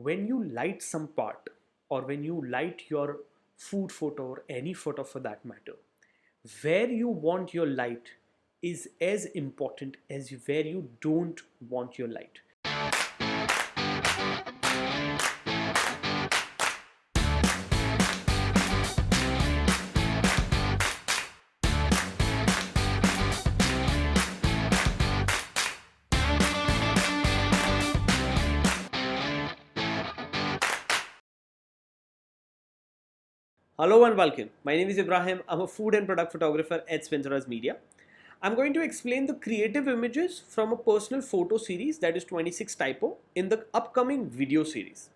when you light some part, or when you light your food photo or any photo for that matter, where you want your light is as important as where you don't want your light. Hello and welcome. My name is Ibrahim. I'm a food and product photographer at Spinthiras Media. I'm going to explain the creative images from a personal photo series, that is 26 typo, in the upcoming video series.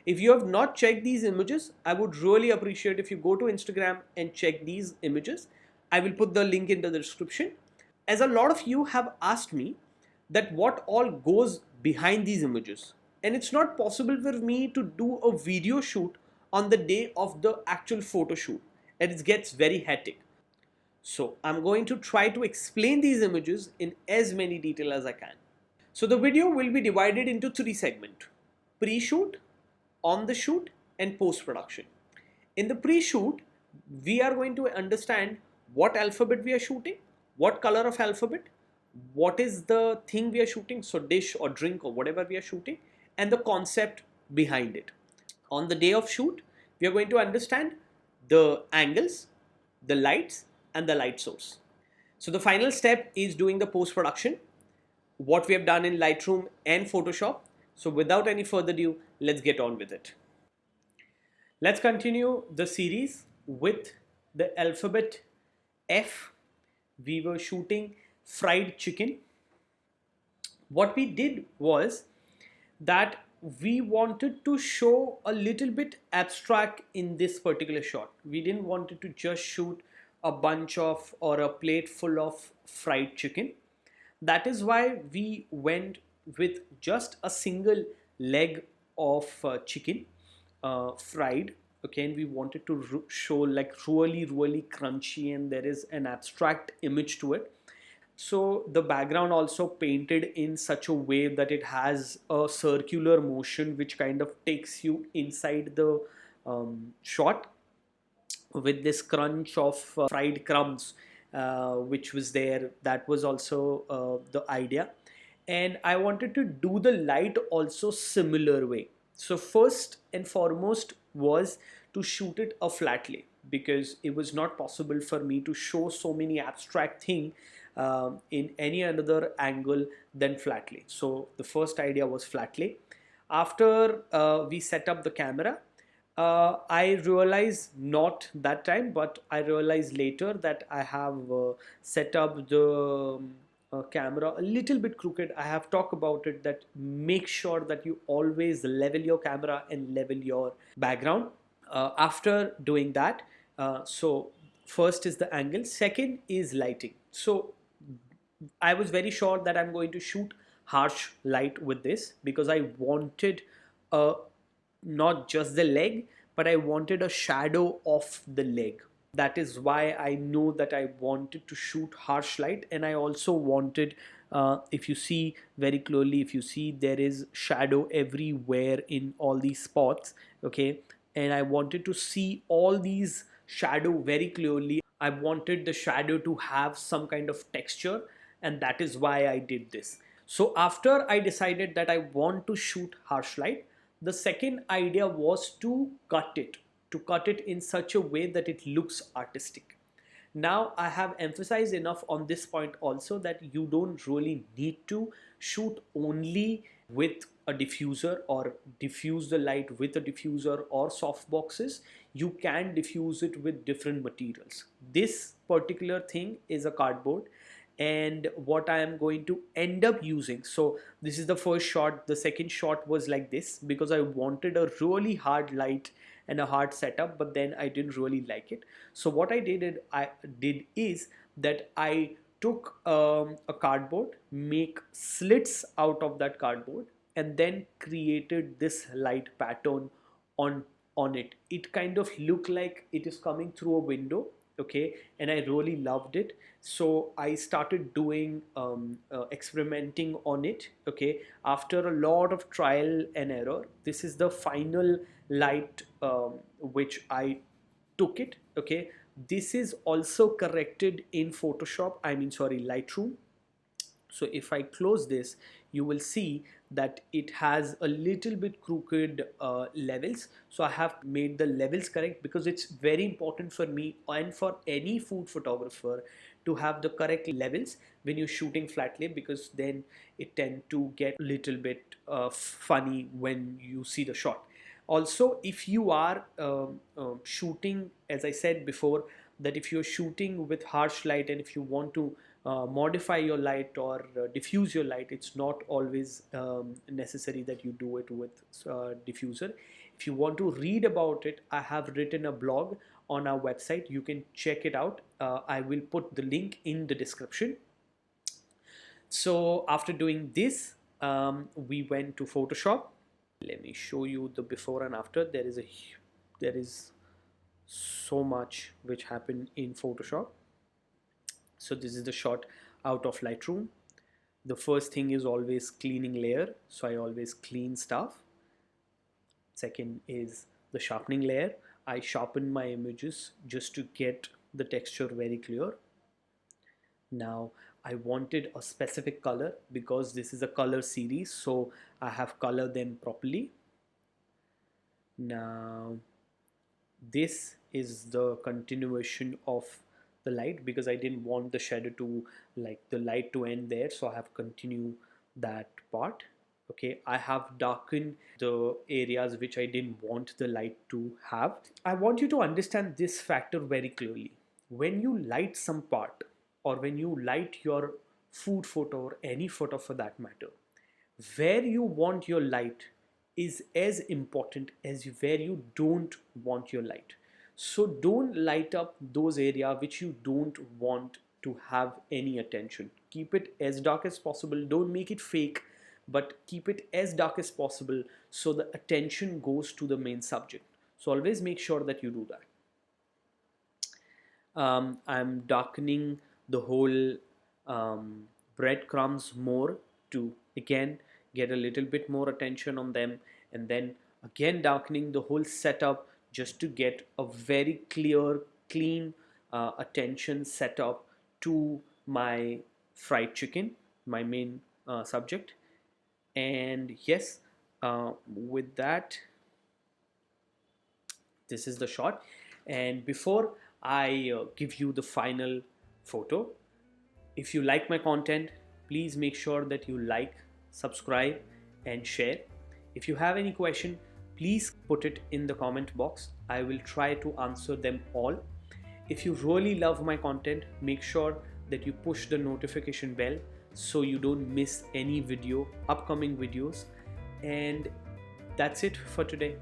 If you have not checked these images, I would really appreciate if you go to Instagram and check these images. I will put the link in the description. As a lot of you have asked me that what all goes behind these images, and it's not possible for me to do a video shoot on the day of the actual photo shoot, and it gets very hectic. So I'm going to try to explain these images in as many detail as I can. So the video will be divided into three segments: pre-shoot, on the shoot, and post-production. In the pre-shoot, we are going to understand what alphabet we are shooting, what color of alphabet, what is the thing we are shooting, so dish or drink or whatever we are shooting, and the concept behind it. On the day of shoot, we are going to understand the angles, the lights, and the light source. So the final step is doing the post-production, what we have done in Lightroom and Photoshop. So without any further ado, let's get on with it. Let's continue the series with the alphabet F. We were shooting fried chicken. What we did was that we wanted to show a little bit abstract in this particular shot. We didn't want to just shoot a bunch of or a plate full of fried chicken. That is why we went with just a single leg of chicken fried. Okay, and we wanted to show like really crunchy, and there is an abstract image to it. So the background also painted in such a way that it has a circular motion which kind of takes you inside the shot, with this crunch of fried crumbs which was there. That was also the idea, and I wanted to do the light also similar way. So first and foremost was to shoot it a flat lay, because it was not possible for me to show so many abstract thing in any another angle than flat lay. So the first idea was flat lay. After we set up the camera, I realized, not that time, but I realized later, that I have set up the camera a little bit crooked. I have talked about it, that make sure that you always level your camera and level your background. After doing that, so first is the angle, second is lighting. So I was very sure that I'm going to shoot harsh light with this, because I wanted not just the leg, but I wanted a shadow of the leg. That is why I know that I wanted to shoot harsh light, and I also wanted, if you see very clearly, if you see, there is shadow everywhere in all these spots. Okay, and I wanted to see all these shadow very clearly. I wanted the shadow to have some kind of texture, and that is why I did this. So after I decided that I want to shoot harsh light, the second idea was to cut it in such a way that it looks artistic. Now I have emphasized enough on this point also, that you don't really need to shoot only with a diffuser, or diffuse the light with a diffuser or soft boxes. You can diffuse it with different materials. This particular thing is a cardboard, and what I am going to end up using, so this is the first shot. The second shot was like this, because I wanted a really hard light and a hard setup, but then I didn't really like it. So what I did is that I took a cardboard, make slits out of that cardboard, and then created this light pattern on it. It kind of looked like it is coming through a window, okay, and I really loved it. So I started doing experimenting on it, okay. After a lot of trial and error, this is the final light which I took it, okay. This is also corrected in Photoshop, I mean sorry, Lightroom. So if I close this, you will see that it has a little bit crooked levels. So I have made the levels correct because it's very important for me and for any food photographer to have the correct levels when you're shooting flat lay, because then it tend to get a little bit funny when you see the shot. Also, if you are shooting, as I said before, that if you're shooting with harsh light and if you want to modify your light or diffuse your light, it's not always necessary that you do it with diffuser. If you want to read about it, I have written a blog on our website. You can check it out. I will put the link in the description. So after doing this, we went to Photoshop. Let me show you the before and after. There is so much which happened in Photoshop. So this is the shot out of Lightroom. The first thing is always cleaning layer, so I always clean stuff. Second is the sharpening layer. I sharpen my images just to get the texture very clear. Now I wanted a specific color because this is a color series, so I have colored them properly. Now this is the continuation of the light because I didn't want the shadow to, like the light to end there, so I have continued that part. Okay, I have darkened the areas which I didn't want the light to have. I want you to understand this factor very clearly. When you light some part, or when you light your food photo or any photo for that matter, where you want your light is as important as where you don't want your light. So don't light up those areas which you don't want to have any attention. Keep it as dark as possible. Don't make it fake, but keep it as dark as possible so the attention goes to the main subject. So always make sure that you do that. I'm darkening the whole breadcrumbs more to again get a little bit more attention on them, and then again darkening the whole setup just to get a very clear, clean attention setup to my fried chicken, my main subject. And yes, with that, this is the shot. And before I give you the final photo, if you like my content, please make sure that you like, subscribe and share. If you have any question, please put it in the comment box. I will try to answer them all. If you really love my content, make sure that you push the notification bell so you don't miss any upcoming videos. And that's it for today.